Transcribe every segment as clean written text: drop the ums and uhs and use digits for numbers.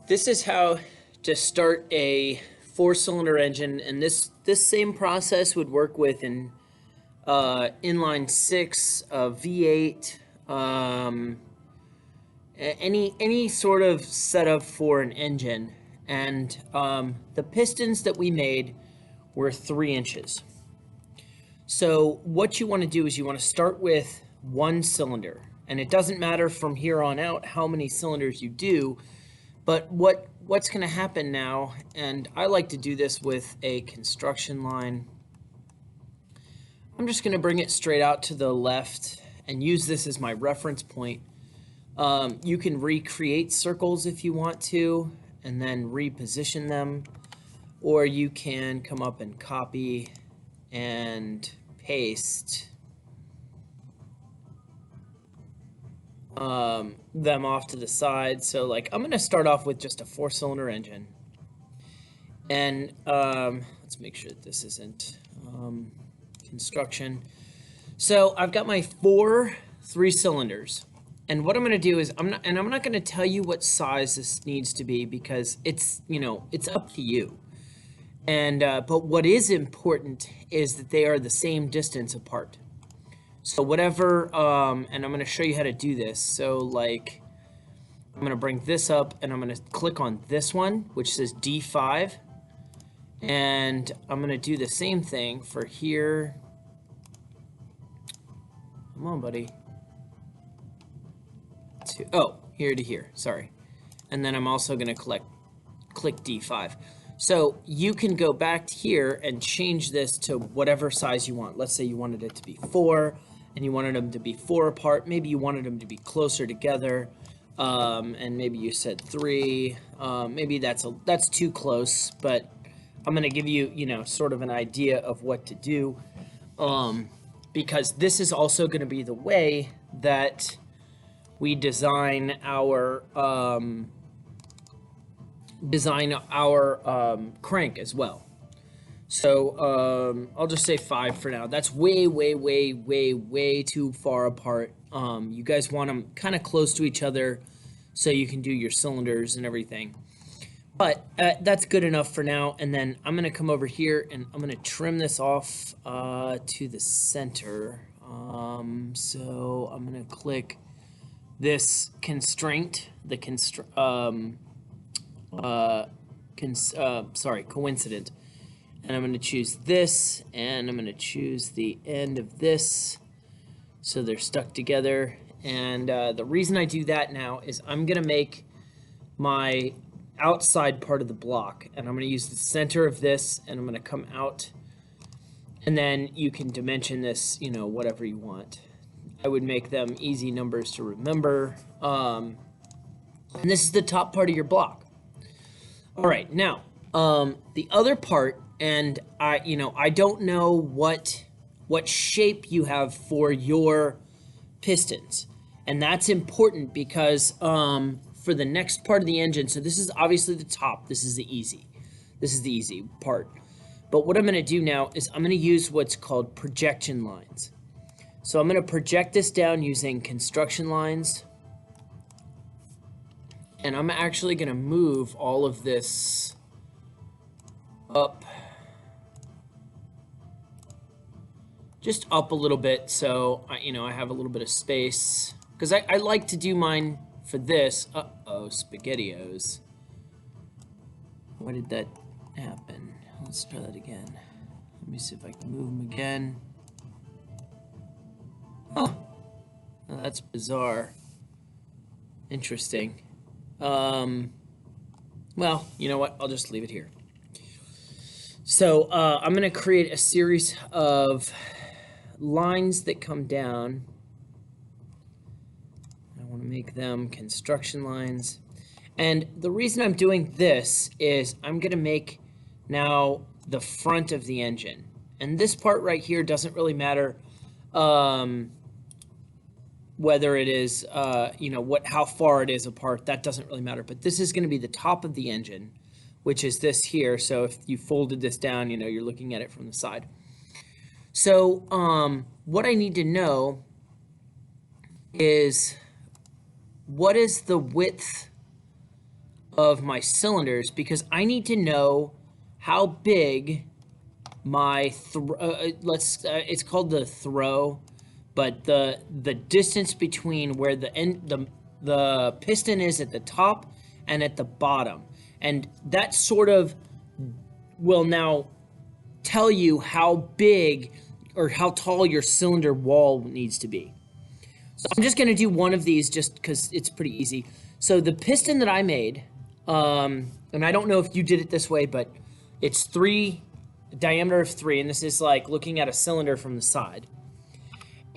This is how to start a four-cylinder engine, and this same process would work with an inline six, a V8, any sort of setup for an engine. And the pistons that we made were 3 inches. So what you want to do is you want to start with one cylinder, and it doesn't matter from here on out how many cylinders you do. But what's going to happen now, and I like to do this with a construction line. I'm just going to bring it straight out to the left and use this as my reference point. You can recreate circles if you want to, and then reposition them, or you can come up and copy and paste them off to the side. So like I'm going to start off with just a 4-cylinder engine, and let's make sure that this isn't construction. So I've got my 4 3-cylinders, and what I'm going to do is I'm not going to tell you what size this needs to be because it's it's up to you. And but what is important is that they are the same distance apart. So whatever, and I'm going to show you how to do this. So like, I'm going to bring this up and I'm going to click on this one, which says D5. And I'm going to do the same thing for here. Come on, buddy. Here to here, sorry. And then I'm also going to click D5. So you can go back here and change this to whatever size you want. Let's say you wanted it to be 4. And you wanted them to be 4 apart. Maybe you wanted them to be closer together, and maybe you said 3. Maybe that's too close, but I'm going to give you, sort of an idea of what to do, because this is also going to be the way that we design our crank as well. So I'll just say 5 for now. That's way too far apart. You guys want them kind of close to each other so you can do your cylinders and everything. But that's good enough for now. And then I'm going to come over here and I'm going to trim this off to the center. So I'm going to click this constraint, the coincident. And I'm going to choose this, and I'm going to choose the end of this, so they're stuck together. And the reason I do that now is I'm going to make my outside part of the block, and I'm going to use the center of this, and I'm going to come out, and then you can dimension this, whatever you want. I would make them easy numbers to remember. And this is the top part of your block. All right, now the other part. And I don't know what shape you have for your pistons, and that's important because for the next part of the engine, so this is obviously the top, this is the easy part. But what I'm going to do now is I'm going to use what's called projection lines. So I'm going to project this down using construction lines, and I'm actually going to move all of this up. Just up a little bit, so I have a little bit of space, because I like to do mine for this. SpaghettiOs. Why did that happen? Let's try that again. Let me see if I can move them again. Huh. Oh, that's bizarre. Interesting. Well, you know what? I'll just leave it here. So I'm going to create a series of lines that come down. I want to make them construction lines. And the reason I'm doing this is I'm going to make now the front of the engine. And this part right here doesn't really matter whether it is, how far it is apart. That doesn't really matter. But this is going to be the top of the engine, which is this here. So if you folded this down, you're looking at it from the side. So what I need to know is what is the width of my cylinders because I need to know how big my it's called the throw, but the distance between where the piston is at the top and at the bottom, and that sort of will now tell you how big or how tall your cylinder wall needs to be. So I'm just going to do one of these just because it's pretty easy. So the piston that I made, and I don't know if you did it this way, but it's a diameter of 3, and this is like looking at a cylinder from the side.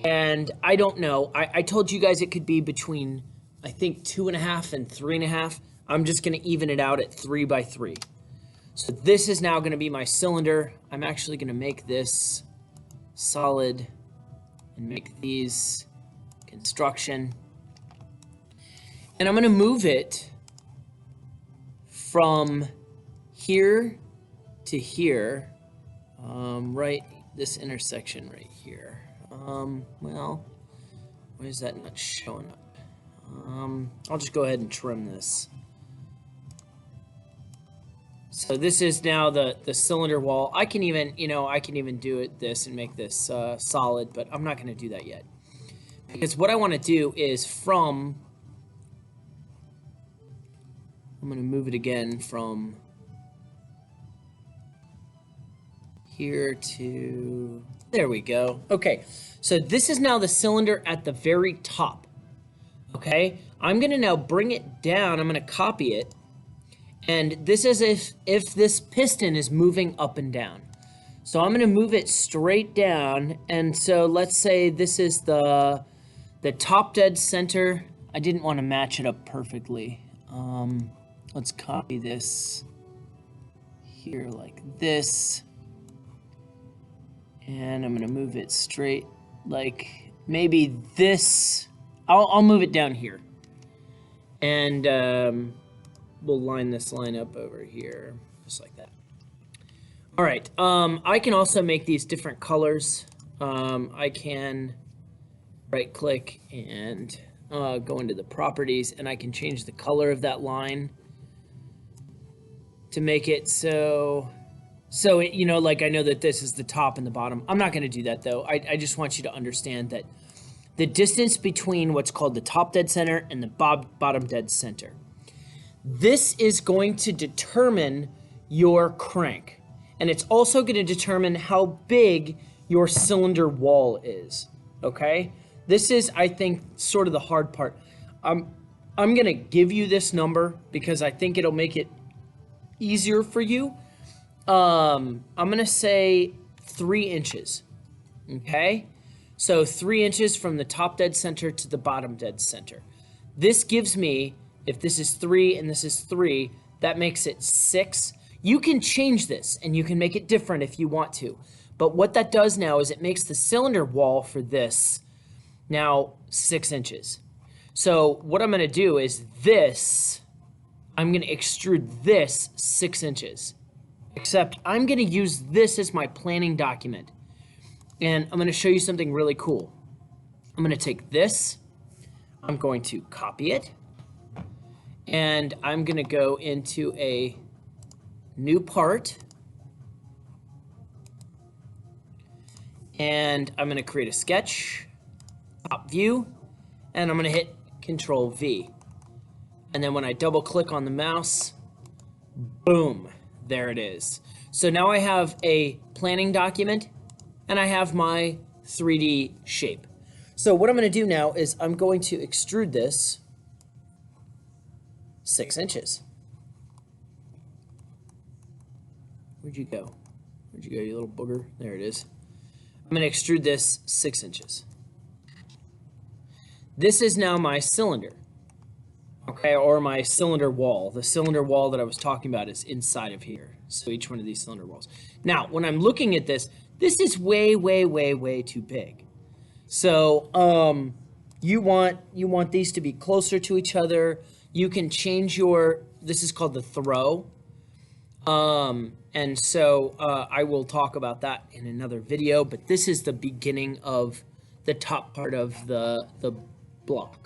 And I don't know, I told you guys it could be between, I think, 2.5 and 3.5. I'm just going to even it out at 3 by 3. So this is now going to be my cylinder. I'm actually going to make this solid and make these construction. And I'm going to move it from here to here, right, this intersection right here. Well, why is that not showing up? I'll just go ahead and trim this. So this is now the cylinder wall. I can even, I can even do this and make this solid, but I'm not going to do that yet. Because what I want to do is I'm going to move it again from here to, there we go. Okay, so this is now the cylinder at the very top. Okay, I'm going to now bring it down. I'm going to copy it. And this is if this piston is moving up and down. So I'm going to move it straight down. And so let's say this is the top dead center. I didn't want to match it up perfectly. Let's copy this here like this. And I'm going to move it straight like maybe this. I'll move it down here. And we'll line this line up over here, just like that. All right, I can also make these different colors. I can right-click and go into the properties, and I can change the color of that line to make it so it, like I know that this is the top and the bottom. I'm not going to do that, though. I just want you to understand that the distance between what's called the top dead center and the bottom dead center. This is going to determine your crank, and it's also going to determine how big your cylinder wall is, okay? This is, I think, sort of the hard part. I'm going to give you this number because I think it'll make it easier for you. I'm going to say 3 inches, okay? So 3 inches from the top dead center to the bottom dead center. This gives me, if this is 3 and this is 3, that makes it 6. You can change this and you can make it different if you want to. But what that does now is it makes the cylinder wall for this now 6 inches. So what I'm going to do is I'm going to extrude this 6 inches. Except I'm going to use this as my planning document. And I'm going to show you something really cool. I'm going to take this. I'm going to copy it. And I'm going to go into a new part. And I'm going to create a sketch, top view, and I'm going to hit Control V. And then when I double click on the mouse, boom, there it is. So now I have a planning document and I have my 3D shape. So what I'm going to do now is I'm going to extrude this 6 inches. Where'd you go? Where'd you go, you little booger? There it is. I'm going to extrude this 6 inches. This is now my cylinder, okay, or my cylinder wall. The cylinder wall that I was talking about is inside of here. So each one of these cylinder walls. Now, when I'm looking at this, this is way, way, way, way too big. So you want these to be closer to each other. You can change this is called the throw. And so I will talk about that in another video, but this is the beginning of the top part of the block.